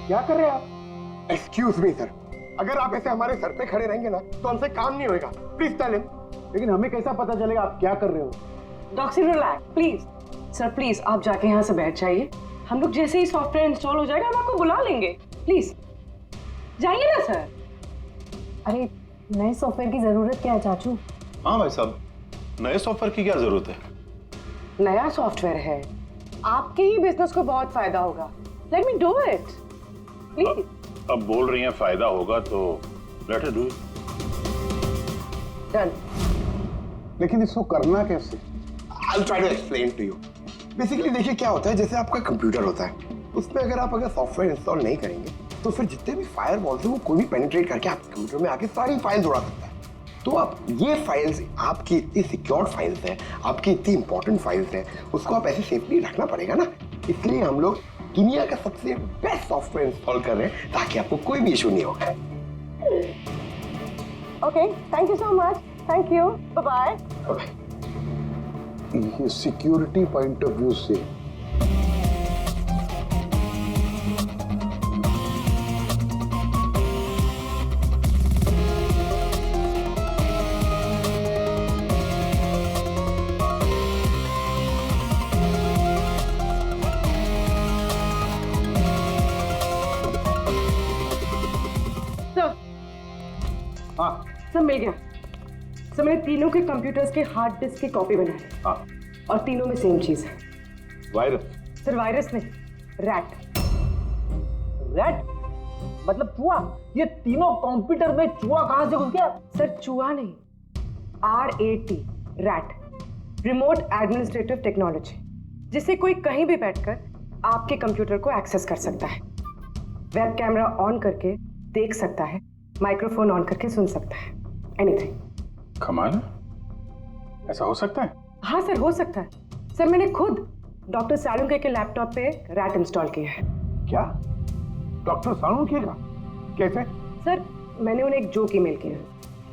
क्या कर रहे हैं आप? एक्सक्यूज मी सर, अगर आप ऐसे हमारे सर पे खड़े रहेंगे ना तो हमसे काम नहीं होगा। Please tell him. लेकिन हमें कैसा पता चलेगा आप क्या कर रहे हो? Doctor relax please. Sir please आप जाके यहाँ से बैठ जाइए। हम लोग जैसे ही सॉफ्टवेयर इंस्टॉल हो जाएगा हम आपको बुला लेंगे। प्लीज जाइए ना सर। अरे नए सॉफ्टवेयर की जरूरत क्या है चाचू? हाँ भाई साहब, नए सॉफ्टवेयर की क्या जरूरत है? नया सॉफ्टवेयर है, आपके ही बिजनेस को बहुत फायदा होगा। Let me do it please. अब बोल रही हैं फायदा होगा तो let us do it. Done. लेकिन इसको करना कैसे? I'll try to explain to you. Basically देखिए क्या होता है, जैसे आपका कंप्यूटर होता है, उसमें अगर सॉफ्टवेयर इंस्टॉल नहीं करेंगे तो फिर जितने भी फायरवॉल्स हैं वो कोई भी पेनिट्रेट करके आपके कंप्यूटर में आके सारी फाइल्स उड़ा सकता है। तो आप ये फाइल्स, आपकी इतनी सिक्योर्ड फाइल्स हैं, आपकी इतनी इंपॉर्टेंट फाइल्स हैं, उसको आप ऐसे सेफली रखना पड़ेगा ना। इसलिए हम लोग दुनिया का सबसे बेस्ट सॉफ्टवेयर इंस्टॉल कर रहे हैं ताकि आपको कोई भी इशू नहीं होगा। Okay, thank you so much. Thank you, bye bye. ये सिक्योरिटी पॉइंट ऑफ व्यू से सब मिल गया। सब मैंने तीनों के कंप्यूटर्स के हार्ड डिस्क की कॉपी बनाई। हाँ। और तीनों में सेम चीज है। वायरस? सर वायरस नहीं, रैट। रैट मतलब चूहा? ये तीनों कंप्यूटर में चूहा कहां से घुस गया? सर चूहा नहीं, RAT, rat, remote administrative technology, जिससे कोई कहीं भी बैठकर आपके कंप्यूटर को एक्सेस कर सकता है। वेब कैमरा ऑन करके देख सकता है, माइक्रोफोन ऑन करके सुन सकता है, एनीथिंग। कमाल है, ऐसा हो सकता है? हाँ सर हो सकता है। सर मैंने खुद डॉक्टर सालुंके के लैपटॉप पे रैट इंस्टॉल किया है। क्या? डॉक्टर सालुंके का? कैसे? सर मैंने उन्हें एक जोक ईमेल किया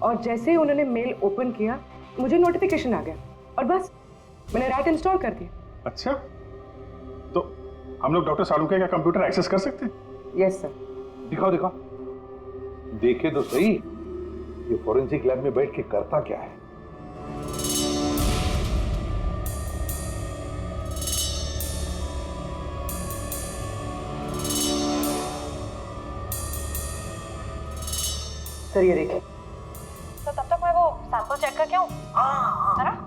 और जैसे ही उन्होंने मेल ओपन किया मुझे नोटिफिकेशन आ गया और बस मैंने रैट इंस्टॉल कर दिया। अच्छा, तो हम लोग डॉक्टर सालुंके का कंप्यूटर एक्सेस कर सकते हैं? Yes sir. दिखाओ दिखाओ, देखे तो सही ये फोरेंसिक लैब में बैठ के करता क्या है। सर ये देखिए। तो तब तक मैं वो सैंपल चेक करके आऊं? हाँ है ना?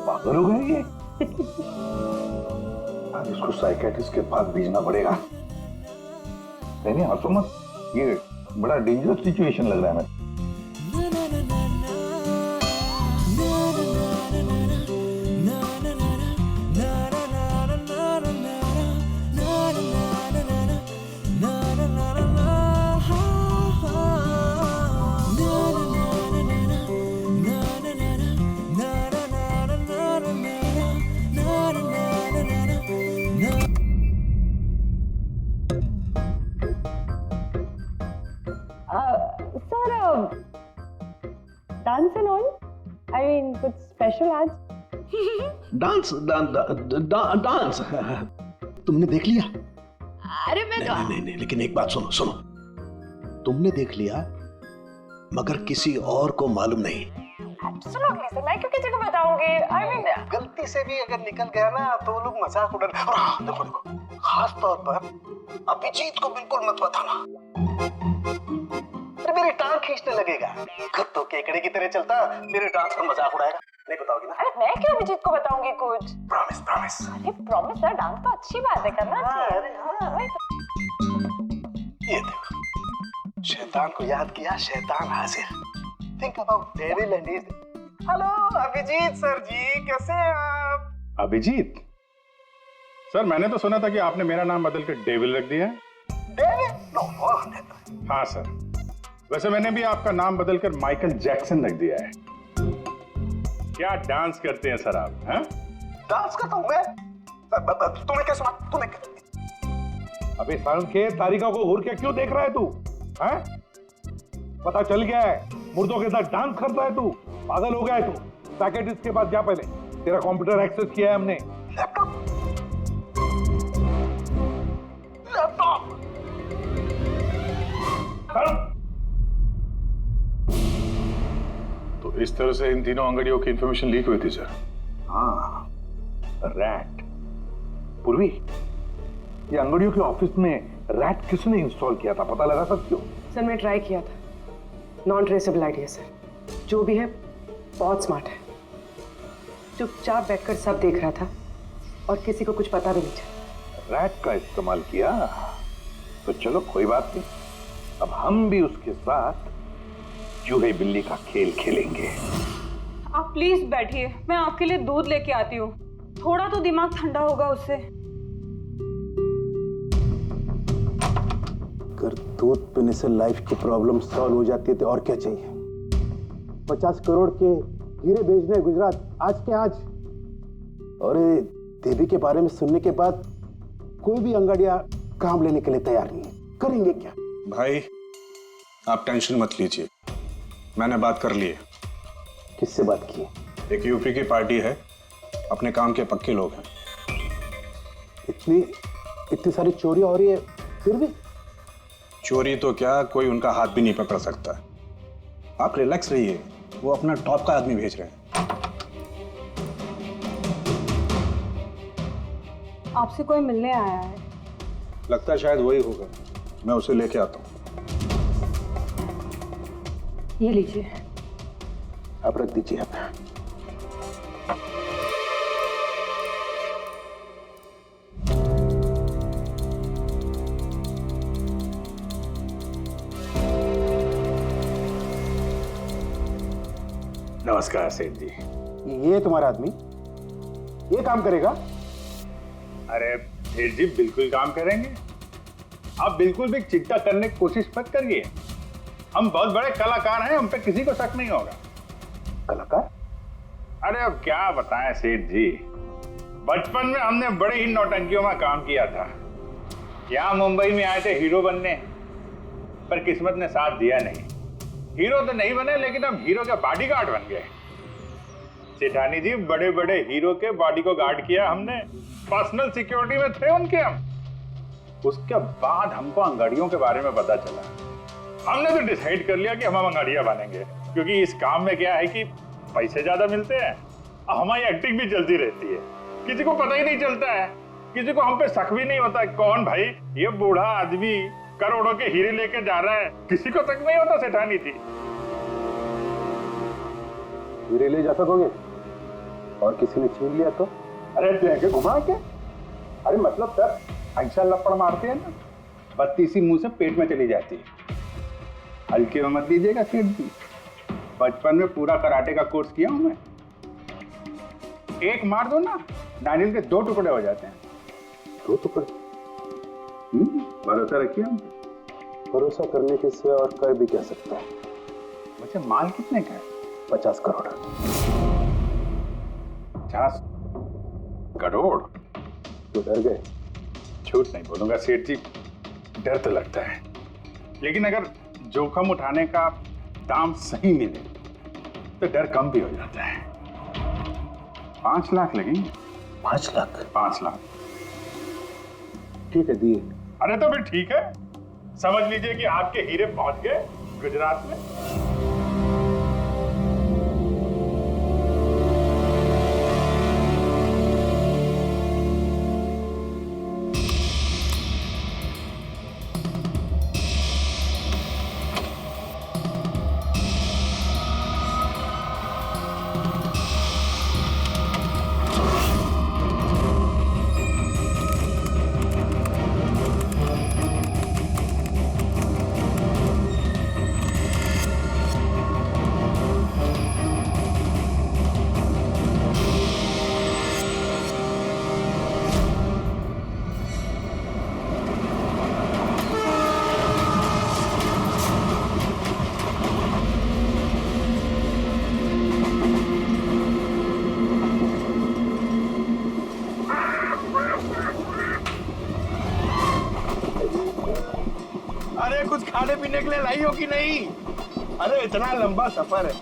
पागल हो गए ये? अब इसको साइकियाट्रिस्ट के पास भेजना पड़ेगा। नहीं हंसो मत, ये बड़ा डेंजरस सिचुएशन लग रहा है मुझे। Sir dance and all, I mean कुछ स्पेशल आज? डांस डांस तुमने देख लिया? अरे मैं नहीं, लेकिन एक बात सुनो, तुमने देख लिया मगर किसी और को मालूम नहीं। एब्सोल्युटली सर, मैं क्यों किसी को बताऊंगी? आई मीन गलती से भी अगर निकल गया ना तो वो लोग मजाक उड़ा। देखो खास तौर पर अभिजीत को बिल्कुल मत बताना। अरे मेरी टांग खींचने लगेगा, कुत्तों केकड़े की तरह चलता मेरे डांस का मजाक उड़ाएगा। नहीं बताओगी ना? अरे मैं क्यों अभिजीत को बताऊंगी कुछ? Promise promise. अरे प्रॉमिस यार, डांस तो अच्छी बात है, करना चाहिए। अरे हाँ। ये देखो, शैतान को याद किया, शैतान हाजिर। Think about devil and his. Hello Abhijit sir ji, कैसे हैं आप? अभिजीत सर, मैंने तो सुना था कि आपने मेरा नाम बदल कर डेविल रख दिया है। डेविल? नो। हाँ सर, वैसे मैंने भी आपका नाम बदलकर माइकल जैक्सन रख दिया है। क्या डांस करते हैं सर आप? हैं? डांस करता हूँ मैं? तुम्हें क्या सुना? तुम्हें क्या? अबे सारण के तारिका को घूर के क्यों देख रहा है तू? हैं? पता चल गया है मुर्दों के साथ डांस करता है तू। पागल हो गया है तू। पैकेट के पास जा, पहले तेरा कंप्यूटर एक्सेस किया है हमने। लैपटॉप? लैपटॉप? तो इस तरह से इन तीनों अंगड़ियों की इंफॉर्मेशन लीक हुई थी सर। हाँ, रैट। पूर्वी, ये अंगड़ियों के ऑफिस में रैट किसने इंस्टॉल किया था, पता लगा सकते हो? सर मैं ट्राई किया था, नॉन ट्रेसेबल आईडी है सर। जो भी है बहुत स्मार्ट है, चुपचाप बैठकर सब देख रहा था और किसी को कुछ पता भी नहीं चला। रैट का इस्तेमाल किया तो चलो कोई बात नहीं, अब हम भी उसके साथ चूहे बिल्ली का खेल खेलेंगे। आप प्लीज बैठिए, मैं आपके लिए दूध लेके आती हूँ, थोड़ा तो दिमाग ठंडा होगा उससे। अगर दूध पीने से लाइफ की प्रॉब्लम सॉल्व हो जाती है तो और क्या चाहिए? 50 करोड़ के हीरे भेजने गुजरात आज के आज। और ये देवी के बारे में सुनने के बाद कोई भी अंगड़िया काम लेने के लिए तैयार नहीं है। करेंगे क्या? भाई आप टेंशन मत लीजिए, मैंने बात कर ली है। किससे बात की? एक यूपी की पार्टी है, अपने काम के पक्के लोग हैं। इतनी सारी चोरियां हो रही है फिर भी? चोरी तो क्या, कोई उनका हाथ भी नहीं पकड़ सकता। आप रिलैक्स रहिए, वो अपना टॉप का आदमी भेज रहे हैं। आपसे कोई मिलने आया है। लगता है शायद वही होगा, मैं उसे लेके आता हूँ। ये लीजिए। आप रख दीजिए। आप नमस्कार सेठ जी। ये तुम्हारा आदमी ये काम करेगा? अरे सेठ जी बिल्कुल काम करेंगे, आप बिल्कुल भी चिंता करने की कोशिश मत करिए। हम बहुत बड़े कलाकार हैं, हम पे किसी को शक नहीं होगा। कलाकार? अरे अब क्या बताएं सेठ जी, बचपन में हमने बड़े ही नौटंकियों में काम किया था। यहाँ मुंबई में आए थे हीरो बनने, पर किस्मत ने साथ दिया नहीं। हीरो तो नहीं बने, लेकिन हम हीरो के बॉडीगार्ड बन गए। सेठानी जी, बड़े बड़े हीरो के बॉडी को गार्ड किया हमने, पर्सनल सिक्योरिटी में थे उनके हम। उसके बाद हमको अंगड़ियों के बारे में पता चला, हमने तो डिसाइड कर लिया कि हम अंगड़िया बनेंगे, क्योंकि इस काम में क्या है कि पैसे ज्यादा मिलते हैं और हमारी एक्टिंग भी चलती रहती है। किसी को पता ही नहीं चलता है, किसी को हम पे शक भी नहीं होता कौन भाई ये बूढ़ा आदमी करोड़ों के हीरे लेके जा रहा है, किसी को तक नहीं होता सेठानी थी। हीरे ले जा सकोगे और किसी ने छीन लिया तो? अरे लेके घुमा के, अरे मतलब सर ऐसा लपड़ मारते हैं ना, बत्ती सी मुंह से पेट में चली जाती है। हल्के में मत लीजिएगा सेठ जी, बचपन में पूरा कराटे का कोर्स किया हूं मैं। एक मार दो ना, नारियल के 2 टुकड़े हो जाते हैं। 2 टुकड़े? भरोसा रखिए हम। भरोसा करने के सिवा और कर भी क्या सकता है? वैसे माल कितने का है? 50 करोड़। 50 करोड़? तो डर गए? झूठ नहीं बोलूंगा सेठ जी, डर तो लगता है, लेकिन अगर जोखिम उठाने का दाम सही मिले तो डर कम भी हो जाता है। 5 लाख लगेंगे। 5 लाख? 5 लाख। ठीक है, दिए। अरे तो फिर ठीक है, समझ लीजिए कि आपके हीरे पहुंच गए गुजरात में। कुछ खाने पीने के लिए लाई हो कि नहीं? अरे इतना लंबा सफर है,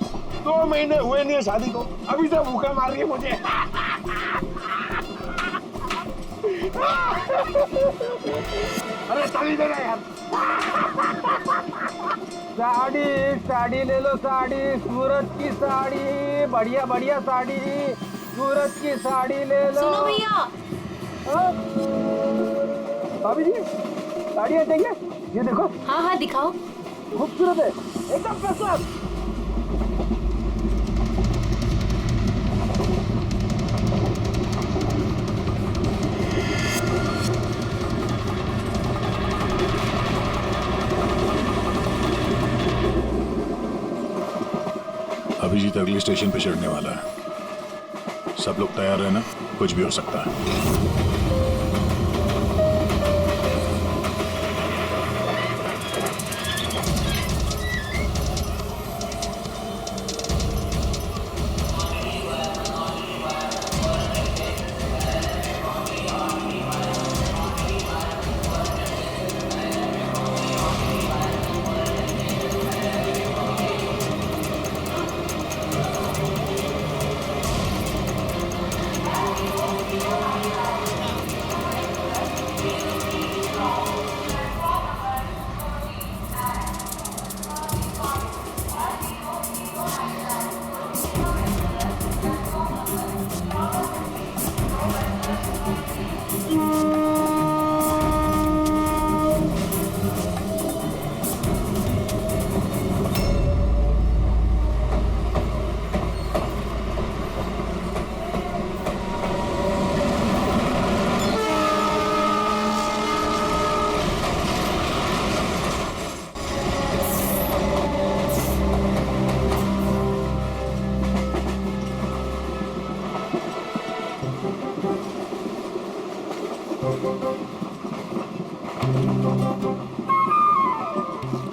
2 महीने हुए नहीं है शादी को, अभी से भूखा मार रही है मुझे। अरे साड़ी देना यार। साड़ी साड़ी ले लो, साड़ी सूरज की साड़ी, बढ़िया बढ़िया साड़ी, सूरज की साड़ी ले लो। सुनो भैया, हाँ? भाभी जी साड़ियाँ चाहिए? ये देखो हाँ हाँ दिखाओ। खूबसूरत है, एकदम फर्स्ट क्लास। अभिजीत अगले स्टेशन पे चढ़ने वाला है, सब लोग तैयार रहना, कुछ भी हो सकता है।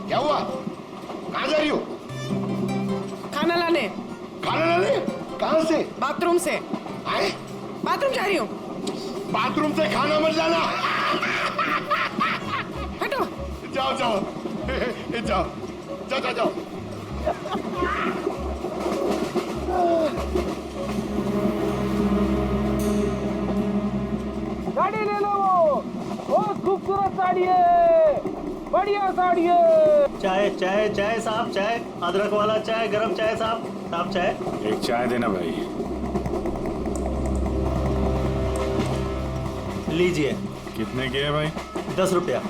क्या हुआ? कहाँ जा रही हो? खाना लाने। खाना लाने? कहाँ से? बाथरूम से। आए? बाथरूम जा रही हूँ। बाथरूम से खाना मत लाना। हटो। जाओ जाओ जाओ जाओ जाओ जाओ। साड़ी ले लो, बहुत खूबसूरत साड़ी है, बढ़िया साड़ी है। चाय चाय चाय साहब, चाय अदरक वाला चाय, गरम चाय साहब, साहब चाय। एक चाय देना भाई। लीजिए। कितने की है भाई? 10 रुपया।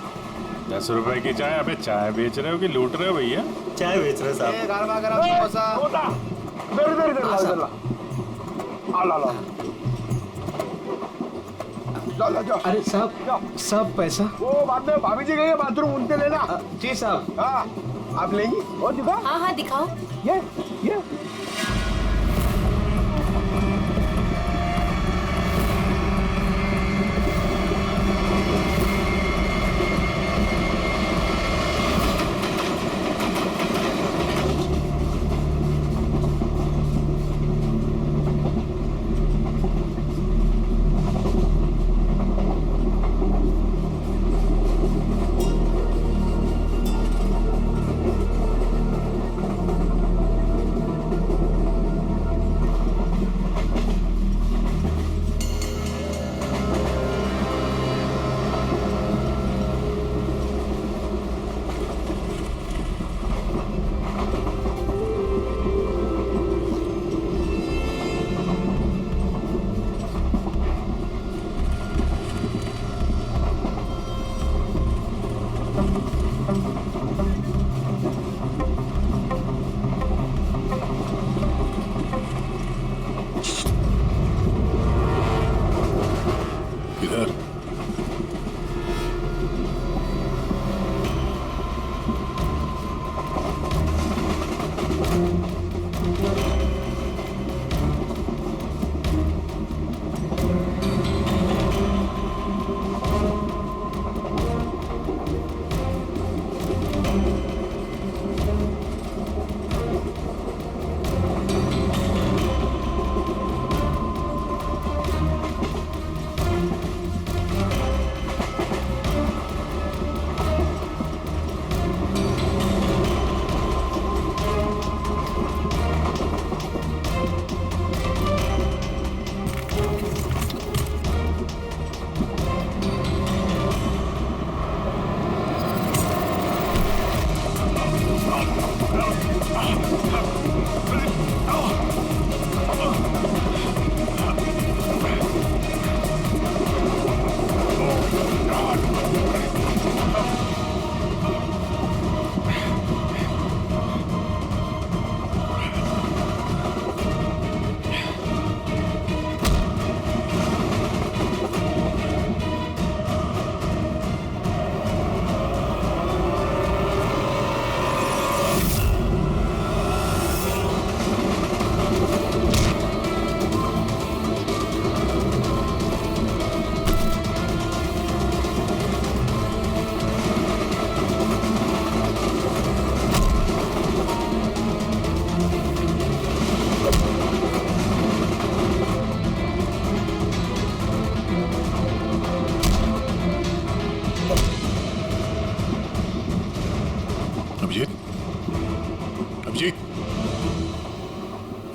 10 रुपए की चाय? अबे चाय बेच रहे हो कि लूट रहे हो भैया? चाय बेच रहे साहब। अरे सब पैसा वो बाद में भाभी जी गई बाथरूम उनसे लेना। जी साहब। हाँ आप लेंगी? और दिखा। हाँ हाँ दिखाओ। ये किधर?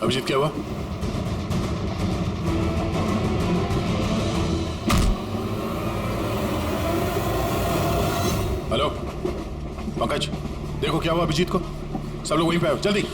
अभिजीत क्या हुआ? हेलो पंकज, देखो क्या हुआ अभिजीत को। सब लोग वहीं पे आओ जल्दी।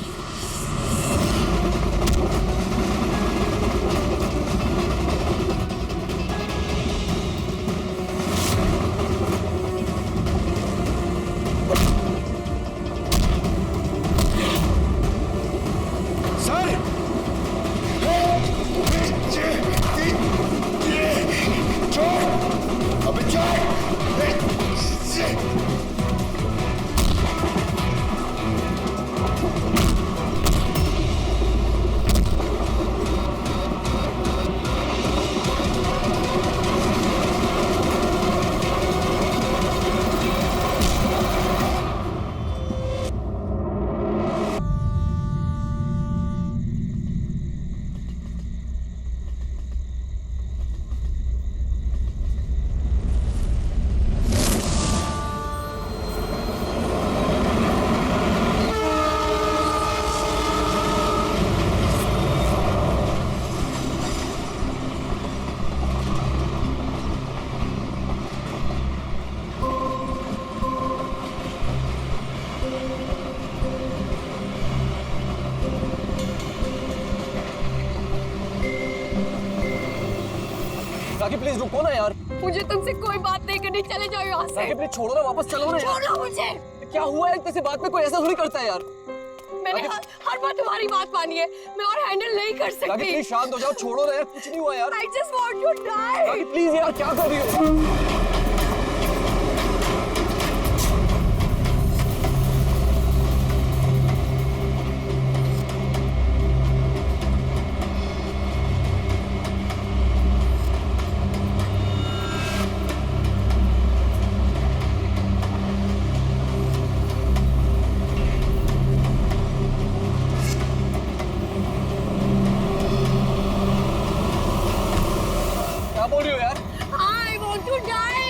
राखी प्लीज रुको ना यार। मुझे तुमसे कोई बात नहीं करनी, चले जाओ यहाँ से। राखी प्लीज छोड़ो ना, वापस चलो ना यार। छोड़ो मुझे। क्या हुआ है? किसी बात में कोई ऐसा थोड़ी करता है यार। मैंने हर बार तुम्हारी बात मानी है, मैं और हैंडल नहीं कर सकती। राखी प्लीज शांत हो जाओ, छोड़ो ना यार, कुछ नहीं हुआ यार। I just want to die। Rakhi please यार, क्या कर रही हो?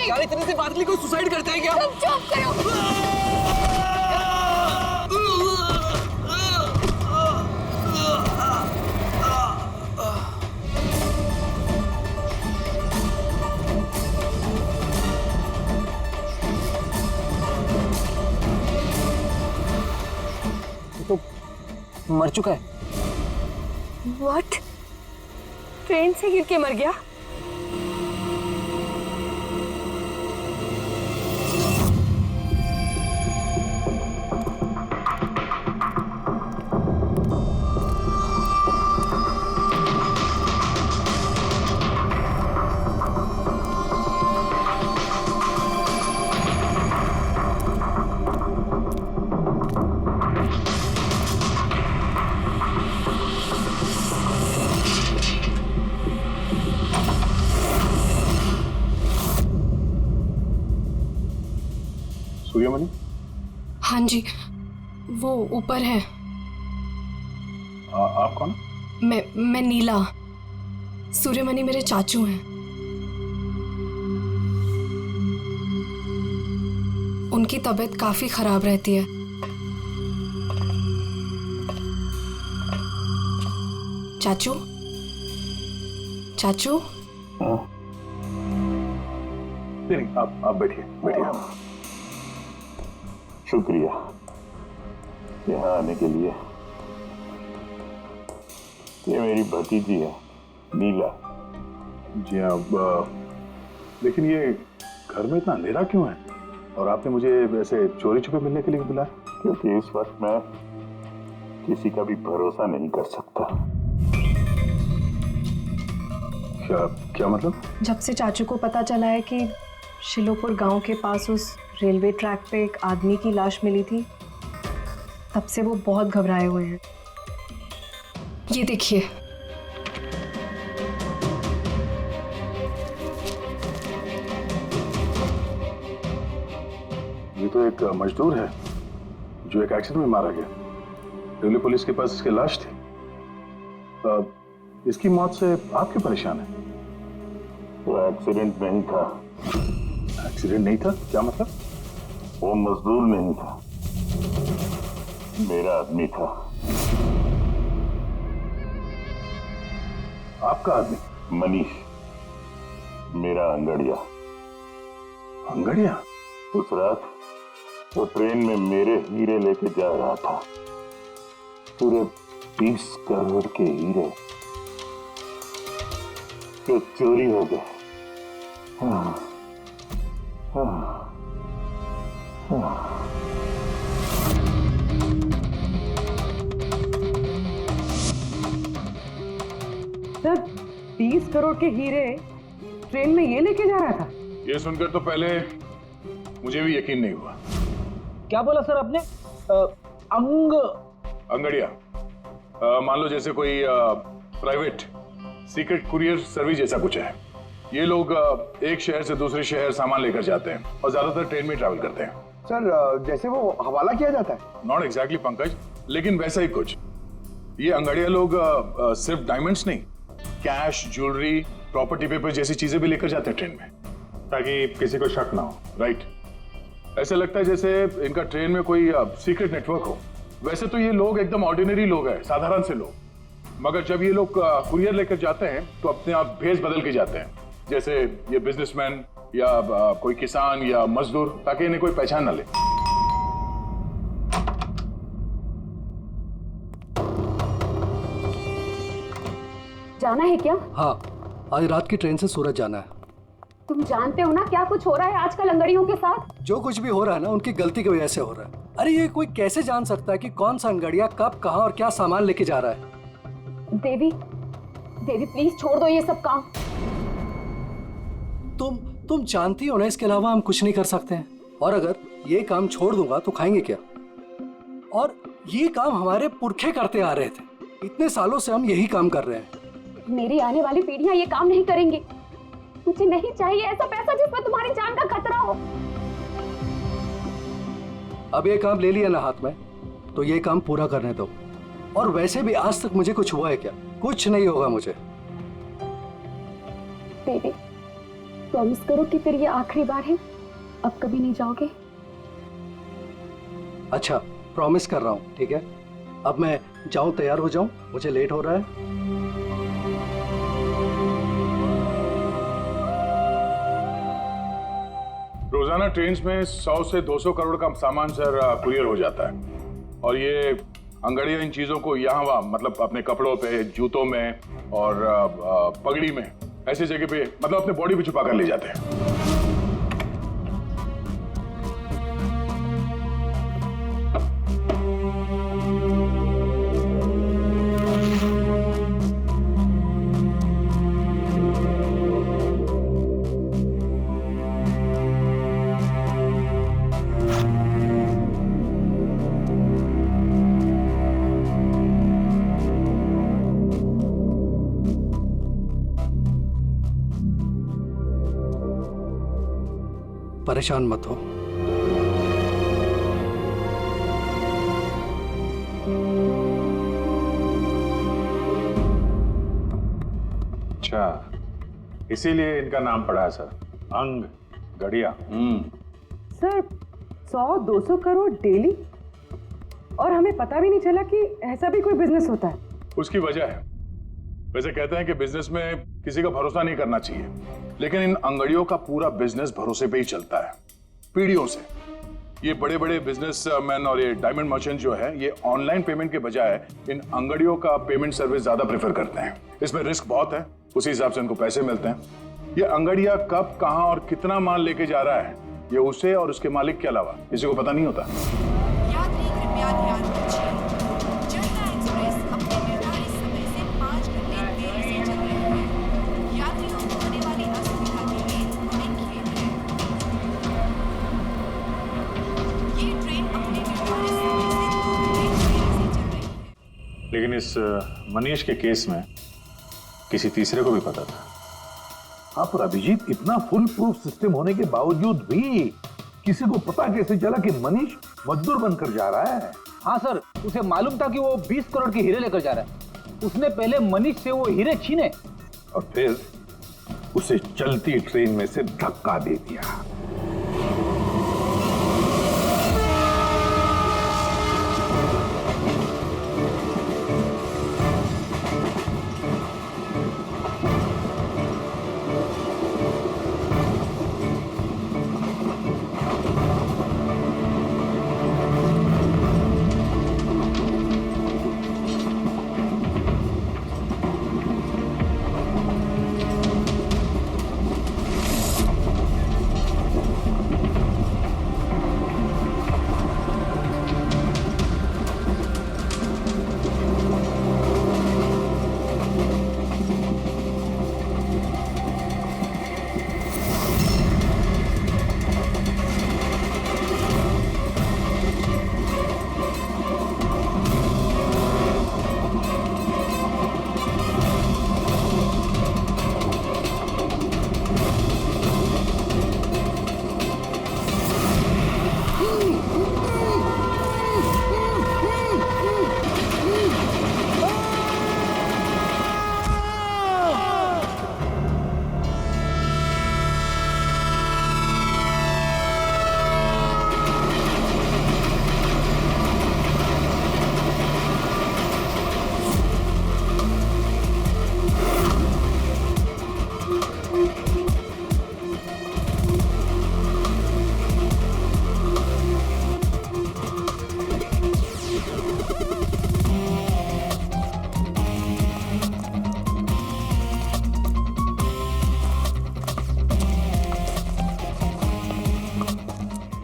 यार इतनी सी बात के लिए कोई सुसाइड करता है क्या? तुम चुप करो। तो मर चुका है। What? ट्रेन से गिर के मर गया? सूर्यमणि? हाँ जी, वो ऊपर है। आप कौन? मैं नीला। सूर्यमणि मेरे चाचू हैं। उनकी तबीयत काफी खराब रहती है। चाचू, चाचू। नहीं, आप बैठिए बैठिए। शुक्रिया यहाँ आने के लिए। ये मेरी भतीजी है नीला। जी हाँ, लेकिन ये घर में इतना अंधेरा क्यों है? और आपने मुझे वैसे चोरी छुपे मिलने के लिए बुलाया? क्योंकि इस वक्त मैं किसी का भी भरोसा नहीं कर सकता। क्या मतलब? जब से चाचू को पता चला है कि शिलोपुर गांव के पास उस रेलवे ट्रैक पे एक आदमी की लाश मिली थी, तब से वो बहुत घबराए हुए हैं। ये देखिए, ये तो एक मजदूर है जो एक एक्सीडेंट में मारा गया। रेलवे पुलिस के पास इसकी लाश थी। इसकी मौत से आप क्यों परेशान हैं? वो एक्सीडेंट नहीं था। एक्सीडेंट नहीं था? क्या मतलब? वो मजदूर नहीं था, मेरा आदमी था। आपका आदमी? मनीष, मेरा अंगड़िया। अंगड़िया? उस रात वो ट्रेन में मेरे हीरे लेके जा रहा था, पूरे 20 करोड़ के हीरे जो चोरी हो गए। सर 20 करोड़ के हीरे ट्रेन में ये लेके जा रहा था? ये सुनकर तो पहले मुझे भी यकीन नहीं हुआ। क्या बोला सर आपने? अंगड़िया मान लो जैसे कोई प्राइवेट सीक्रेट कुरियर सर्विस जैसा कुछ है। ये लोग एक शहर से दूसरे शहर सामान लेकर जाते हैं और ज्यादातर ट्रेन में ट्रैवल करते हैं। सर जैसे वो हवाला किया जाता है? नॉट एग्जैक्टली पंकज, लेकिन वैसा ही कुछ। ये अंगड़िया लोग सिर्फ डायमंड्स नहीं, कैश, ज्वेलरी, प्रॉपर्टी पेपर जैसी चीजें भी लेकर जाते हैं ट्रेन में, ताकि किसी को शक ना हो। राइट, ऐसा लगता है जैसे इनका ट्रेन में कोई सीक्रेट नेटवर्क हो। वैसे तो ये लोग एकदम ऑर्डिनरी लोग हैं, साधारण से लोग, मगर जब ये लोग कुरियर लेकर जाते हैं तो अपने आप भेस बदल के जाते हैं, जैसे ये बिजनेसमैन या कोई किसान या मजदूर, ताकि इन्हें कोई पहचान ना ले। जाना है क्या? हाँ, आज रात की ट्रेन से सूरत जाना है। तुम जानते हो ना क्या कुछ हो रहा है आजकल अंगड़ियों के साथ? जो कुछ भी हो रहा है ना, उनकी गलती की वजह से हो रहा है। अरे ये कोई कैसे जान सकता है कि कौन सा अंगड़िया कब, कहाँ और क्या सामान लेके जा रहा है? देवी, देवी प्लीज छोड़ दो ये सब काम। तुम जानती हो ना, इसके अलावा हम कुछ नहीं कर सकते हैं। और अगर ये काम छोड़ दूंगा तो खाएंगे क्या? और ये काम हमारे पुरखे करते आ रहे थे, इतने सालों से हम यही काम कर रहे हैं। मेरी आने वाली पीढ़ियां ये काम नहीं करेंगी। मुझे नहीं चाहिए ऐसा पैसा जिसमें तुम्हारी जान का खतरा हो। अब ये काम ले लिया ना हाथ में, तो ये काम पूरा करने दो। और वैसे भी आज तक मुझे कुछ हुआ है क्या? कुछ नहीं होगा मुझे। देवी, प्रॉमिस करो कि फिर ये आखिरी बार है, अब कभी नहीं जाओगे। अच्छा, प्रॉमिस कर रहा हूँ, ठीक है? अब मैं जाऊं, तैयार हो जाऊं, मुझे लेट हो रहा है। रोजाना ट्रेन में 100 से 200 करोड़ का सामान सर कुरियर हो जाता है, और ये अंगड़िया इन चीजों को यहाँ वहाँ, मतलब अपने कपड़ों पे, जूतों में और पगड़ी में, ऐसी जगह पे, मतलब अपने बॉडी पे छुपा कर ले जाते हैं। परेशान मत हो। अच्छा, इसीलिए इनका नाम पड़ा है सर, अंग गड़िया। सर 100-200 करोड़ डेली, और हमें पता भी नहीं चला कि ऐसा भी कोई बिजनेस होता है। उसकी वजह है, वैसे कहते हैं कि बिजनेस में किसी का भरोसा नहीं करना चाहिए, लेकिन इन अंगड़ियों का पूरा बिजनेस भरोसे पे ही चलता है, पीढ़ियों से। ये बड़े बड़े बिजनेसमैन और ये डायमंड मर्चेंट जो है, ये ऑनलाइन पेमेंट के बजाय इन अंगड़ियों का पेमेंट सर्विस ज्यादा प्रेफर करते हैं। इसमें रिस्क बहुत है, उसी हिसाब से इनको पैसे मिलते हैं। ये अंगड़िया कब, कहां और कितना माल लेके जा रहा है, ये उसे और उसके मालिक के अलावा किसी को पता नहीं होता। यात्री कृपया ध्यान दीजिए, जयपुर एक्सप्रेस अपने निर्धारित समय से 5 घंटे देरी से चल रही है। यात्रियों को होने वाली असुविधा के लिए हमें खेद है। ये ट्रेन अपने निर्धारित समय से 2 घंटे देरी से चल रही है। लेकिन इस मनीष के केस में किसी तीसरे को भी पता था। हाँ, पर अभिजीत, इतना फुल प्रूफ सिस्टम होने के बावजूद भी किसी को पता कैसे चला कि मनीष मजदूर बनकर जा रहा है? हाँ सर, उसे मालूम था कि वो 20 करोड़ के हीरे लेकर जा रहा है। उसने पहले मनीष से वो हीरे छीने और फिर उसे चलती ट्रेन में से धक्का दे दिया।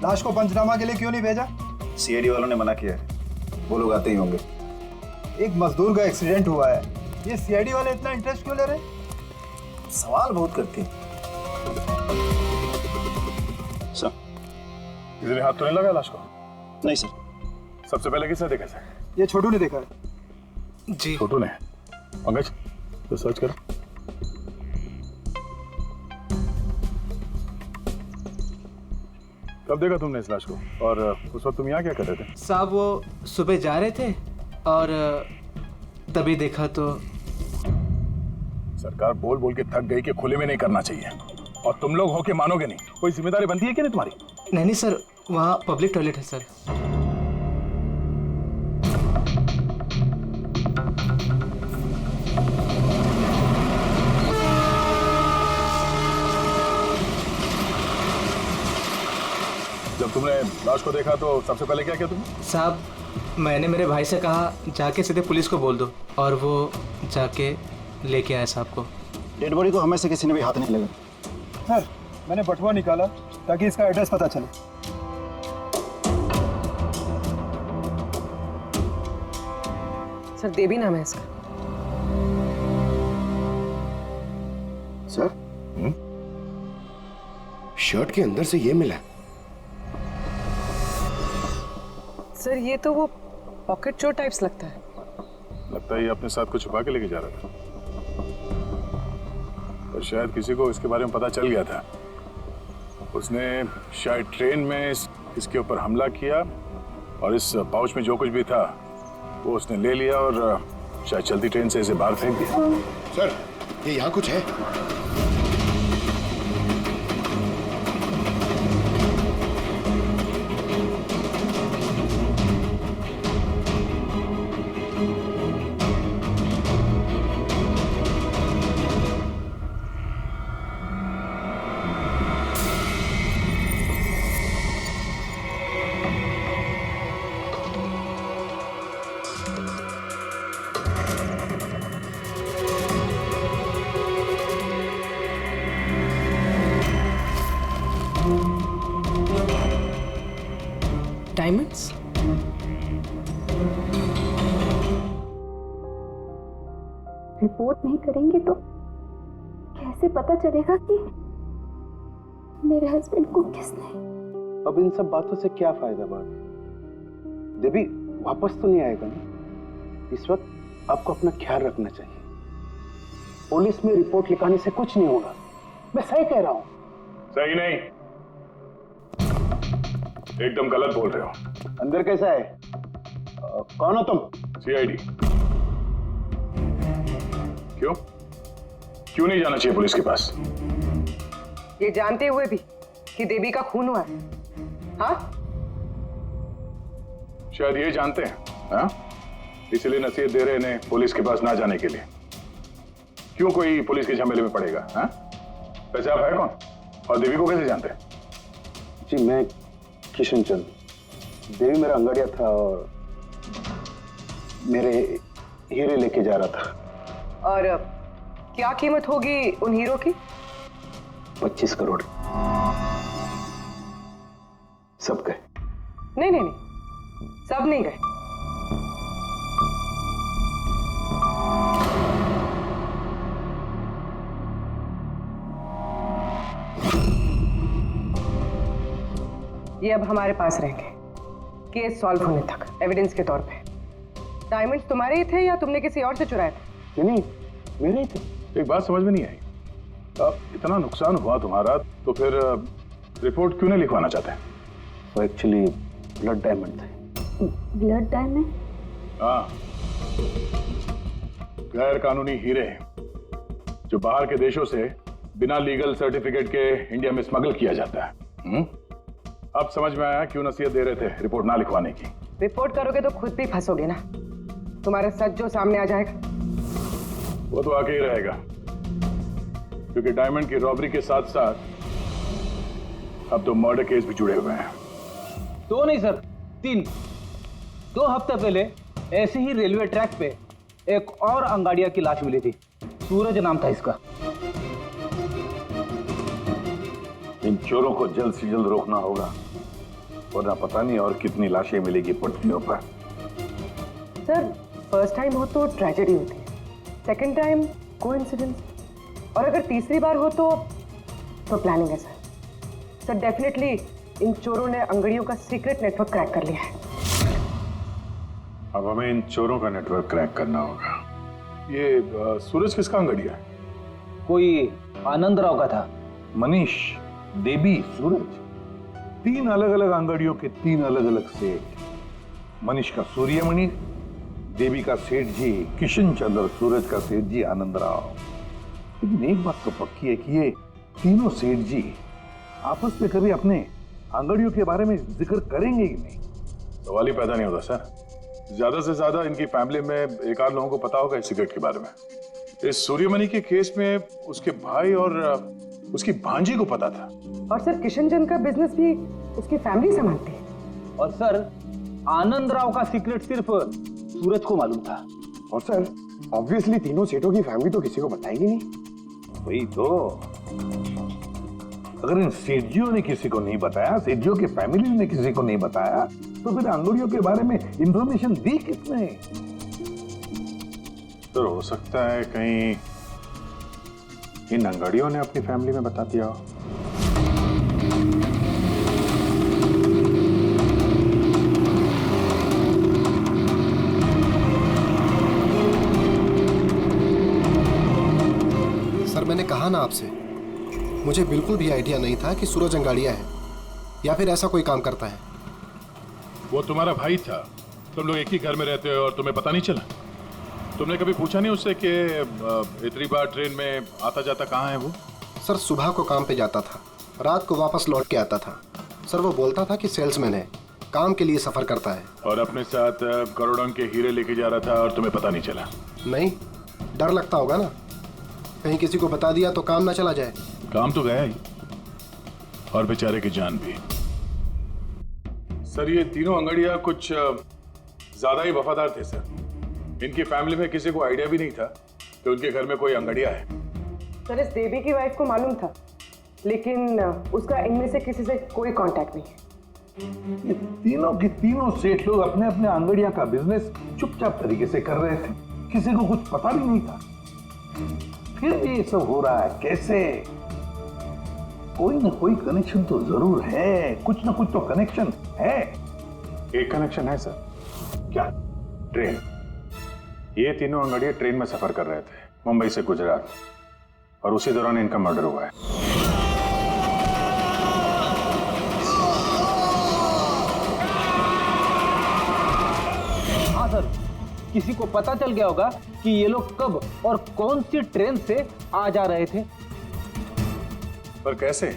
लाश को पंचनामा के लिए क्यों नहीं भेजा? सीआईडी वालों ने मना किया है, वो लोग आते ही होंगे। एक मजदूर का एक्सीडेंट हुआ है, ये सीआईडी वाले इतना इंटरेस्ट क्यों ले रहे? सवाल बहुत करते हैं। सर, किसी ने हाथ तो नहीं लगाया लाश को? नहीं सर। सबसे पहले किसने देखा सर? ये छोटू ने देखा है। जी छोटू ने? पंकज, तो सर्च करो। कब देखा तुमने इस लाश को? और उस वक्त तुम यहाँ क्या कर रहे थे? साहब वो सुबह जा रहे थे और तभी देखा तो। सरकार बोल बोल के थक गई कि खुले में नहीं करना चाहिए, और तुम लोग हो के मानोगे नहीं। कोई जिम्मेदारी बनती है कि नहीं तुम्हारी? नहीं सर, वहाँ पब्लिक टॉयलेट है सर। जब तुमने लाश को देखा तो सबसे पहले क्या किया तुमने? साहब मैंने मेरे भाई से कहा जाके सीधे पुलिस को बोल दो, और वो जाके लेके आया साहब को। डेड बॉडी को हमें से किसी ने भी हाथ नहीं लगा। सर मैंने बटुआ निकाला ताकि इसका एड्रेस पता चले। सर देवी नाम है इसका। सर शर्ट के अंदर से ये मिला। सर ये तो वो पॉकेट चोर टाइप्स लगता है। लगता है ये अपने साथ कुछ छुपा के लेके जा रहा था, और शायद किसी को इसके बारे में पता चल गया था। उसने शायद ट्रेन में इसके ऊपर हमला किया, और इस पाउच में जो कुछ भी था वो उसने ले लिया और शायद चलती ट्रेन से इसे बाहर फेंक दिया। सर ये यहाँ कुछ है। डायमंड्स? रिपोर्ट नहीं करेंगे तो कैसे पता चलेगा कि मेरे हस्बैंड को किसने? अब इन सब बातों से क्या फायदा भाभी? देवी वापस तो नहीं आएगा ना? इस वक्त आपको अपना ख्याल रखना चाहिए। पुलिस में रिपोर्ट लिखाने से कुछ नहीं होगा। मैं सही कह रहा हूँ। सही नहीं, एकदम गलत बोल रहे हो। अंदर कैसा है? कौन हो तुम? सीआईडी। क्यों क्यों नहीं जाना चाहिए पुलिस के पास? ये जानते हुए भी कि देवी का खून हुआ है? हाँ? शायद ये जानते हैं, हाँ? इसलिए नसीहत दे रहे हैं पुलिस के पास ना जाने के लिए। क्यों कोई पुलिस के झमेले में पड़ेगा? हाँ? वैसे आप है कौन, और देवी को कैसे जानते हैं? जी मैं किशन चंद। देवी मेरा अंगड़िया था और मेरे हीरे लेके जा रहा था। और क्या कीमत होगी उन हीरो की? 25 करोड़। सब गए? नहीं नहीं नहीं, सब नहीं गए। ये अब हमारे पास रहेंगे केस सॉल्व होने तक, एविडेंस के तौर पे। डायमंड्स तुम्हारे ही थे या तुमने किसी और से चुराए थे? नहीं मेरे ही थे। एक बात समझ में नहीं आई, अब इतना नुकसान हुआ तुम्हारा तो फिर रिपोर्ट क्यों नहीं लिखवाना चाहते? वो एक्चुअली ब्लड डायमंड थे। Blood diamond? हाँ, गैर कानूनी हीरे जो बाहर के देशों से बिना लीगल सर्टिफिकेट के इंडिया में स्मगल किया जाता है। अब समझ में आया क्यों नसीहत दे रहे थे रिपोर्ट ना लिखवाने की। रिपोर्ट करोगे तो खुद भी फंसोगे ना, तुम्हारा सच जो सामने आ जाएगा। वो तो आके ही रहेगा, क्योंकि डायमंड की रॉबरी के साथ साथ अब तो मर्डर केस भी जुड़े हुए हैं। 2 नहीं सर, 3। 2 हफ्ते पहले ऐसे ही रेलवे ट्रैक पे एक और अंगाड़िया की लाश मिली थी। सूरज नाम था इसका। इन चोरों को जल्द से जल्द रोकना होगा, वरना पता नहीं और कितनी लाशें मिलेगी पटरियों पर। सर फर्स्ट टाइम हो तो ट्रेजेडी होती है, सेकंड टाइम कोइंसिडेंस, और अगर तीसरी बार हो तो प्लानिंग है सर। सर डेफिनेटली इन चोरों ने अंगड़ियों का सीक्रेट नेटवर्क क्रैक कर लिया है। अब हमें इन चोरों का नेटवर्क क्रैक करना होगा। ये सूरज किसका अंगड़िया है? कोई आनंद राव का था। मनीष, देवी, सूरज, 3 अलग अलग अंगड़ियों के 3 अलग अलग सेठ। मनीष का सूर्यमणि, देवी का सेठ जी किशन चंद्र, सूरज का सेठ जी आनंद राव। लेकिन एक बात तो पक्की है कि ये तीनों सेठ जी आपस में कभी अपने अंगड़ियों के बारे में जिक्र करेंगे ही नहीं। सवाल ही पैदा नहीं होता सर। ज्यादा से ज्यादा इनकी फैमिली में एक आध लोगों को पता होगा इस सिगरेट के बारे में। इस सूर्यमणि के केस में उसके भाई और उसकी भांजी को पता था। और सर किशन चंद का बिजनेस भी उसकी फैमिली संभालती है। और सर आनंद राव का सीक्रेट सिर्फ सूरज को मालूम था। और सर ऑब्वियसली तीनों सेठों की फैमिली तो किसी को बताएगी नहीं। वही तो, अगर इन सेठियों ने किसी को नहीं बताया, सेठियों की फैमिली ने किसी को नहीं बताया, तो फिर अंगड़ियों के बारे में इंफॉर्मेशन दी किसने? तो हो सकता है कहीं इन अंगड़ियों ने अपनी फैमिली में बता दिया हो। सर मैंने कहा ना आपसे, मुझे बिल्कुल भी आइडिया नहीं था कि सूरज अंगाड़िया है या फिर ऐसा कोई काम करता है। वो तुम्हारा भाई था, तुम लोग एक ही घर में रहते हो और तुम्हें पता नहीं चला? तुमने कभी पूछा नहीं उससे कि इतनी बार ट्रेन में आता जाता कहाँ है वो? सर सुबह को काम पे जाता था, रात को वापस लौट के आता था। सर वो बोलता था कि सेल्समैन है, काम के लिए सफर करता है। और अपने साथ करोड़ों के हीरे लेके जा रहा था और तुम्हें पता नहीं चला? नहीं, डर लगता होगा ना, कहीं किसी को बता दिया तो काम ना चला जाए। काम तो गया ही, और बेचारे की जान भी। सर ये तीनों अंगड़िया कुछ ज्यादा ही वफादार थे सर। इनकी फैमिली में किसी को आइडिया भी नहीं था कि उनके घर में कोई अंगड़िया है। सर इस देवी की वाइफ को मालूम था, लेकिन उसका इनमें से किसी से कोई कांटेक्ट नहीं है। ये तीनों के तीनों सेठ लोग अपने अपने अंगड़िया का बिजनेस चुपचाप तरीके से कर रहे थे, किसी को कुछ पता भी नहीं था। फिर भी ये सब हो रहा है कैसे? कोई ना कोई कनेक्शन तो जरूर है, कुछ ना कुछ तो कनेक्शन है। एक कनेक्शन है सर। क्या? ट्रेन। ये तीनों अंगड़िया ट्रेन में सफर कर रहे थे मुंबई से गुजरात, और उसी दौरान इनका मर्डर हुआ है। हाँ सर, किसी को पता चल गया होगा कि ये लोग कब और कौन सी ट्रेन से आ जा रहे थे। पर कैसे?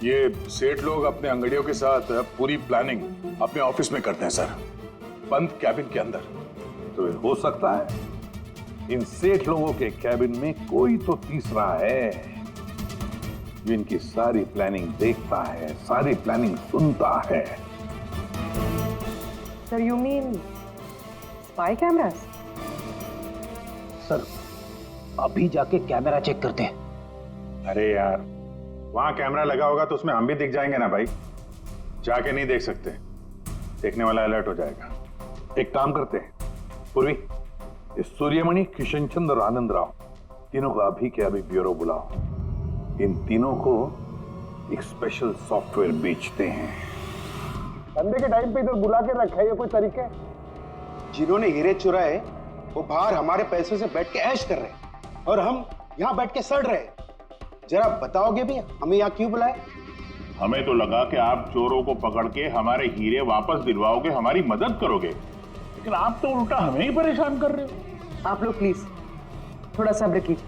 ये सेठ लोग अपने अंगड़ियों के साथ पूरी प्लानिंग अपने ऑफिस में करते हैं सर, बंद कैबिन के अंदर। तो हो सकता है इन सेठ लोगों के कैबिन में कोई तो तीसरा है जो इनकी सारी प्लानिंग देखता है, सारी प्लानिंग सुनता है। Sir you mean spy cameras? Sir अभी जाके कैमरा चेक करते हैं। अरे यार वहां कैमरा लगा होगा तो उसमें हम भी दिख जाएंगे ना भाई। जाके नहीं देख सकते, देखने वाला अलर्ट हो जाएगा। एक काम करते हैं पूर्वी, इस सूर्यमणि, किशन चंद्र और आनंद राव तीनों को अभी के अभी ब्यूरो बुलाओ। इन तीनों को एक स्पेशल सॉफ्टवेयर बेचते हैं। संडे के टाइम पे इधर बुला के रखा है, ये कोई तरीका? जिन्होंने हीरे चुराए वो बाहर हमारे पैसों से बैठ के ऐश कर रहे हैं और हम यहाँ बैठ के सड़ रहे हैं। जरा बताओगे भी हमें यहाँ क्यों बुलाए? हमें तो लगा कि आप चोरों को पकड़ के हमारे हीरे वापस दिलवाओगे, हमारी मदद करोगे, लेकिन आप तो उल्टा हमें ही परेशान कर रहे हो। आप लोग प्लीज थोड़ा सब्र कीजिए।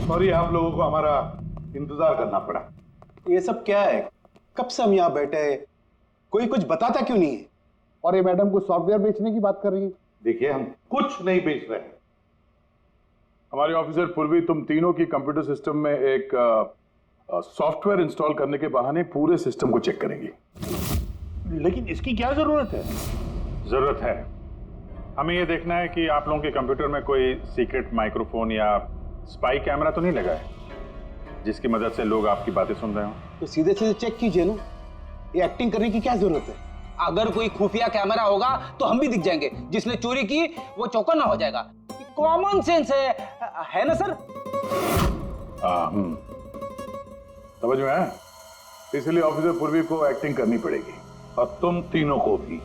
सॉरी आप लोगों को हमारा इंतजार करना पड़ा। ये सब क्या है? कब से हम यहाँ बैठे हैं, कोई कुछ बताता क्यों नहीं है? और ये मैडम को सॉफ्टवेयर बेचने की बात कर रही है। देखिए हम कुछ नहीं बेच रहे हैं। हमारे ऑफिसर पूर्वी तुम तीनों की कंप्यूटर सिस्टम में एक सॉफ्टवेयर इंस्टॉल करने के बहाने पूरे सिस्टम को चेक करेंगी। लेकिन इसकी क्या जरूरत है? जरूरत है, हमें यह देखना है कि आप लोगों के कंप्यूटर में कोई सीक्रेट माइक्रोफोन या स्पाई कैमरा तो नहीं लगा है। जिसकी मदद से लोग आपकी बातें सुन रहे हो। तो सीधे सीधे चेक कीजिए ना, ये एक्टिंग करने की क्या जरूरत है? अगर कोई खुफिया कैमरा होगा तो हम भी दिख जाएंगे, जिसने चोरी की वो चौकन्ना हो जाएगा। कॉमन सेंस है ना सर? समझ में आया? इसलिए ऑफिसर पूर्वी को एक्टिंग करनी पड़ेगी और तुम तीनों को भी।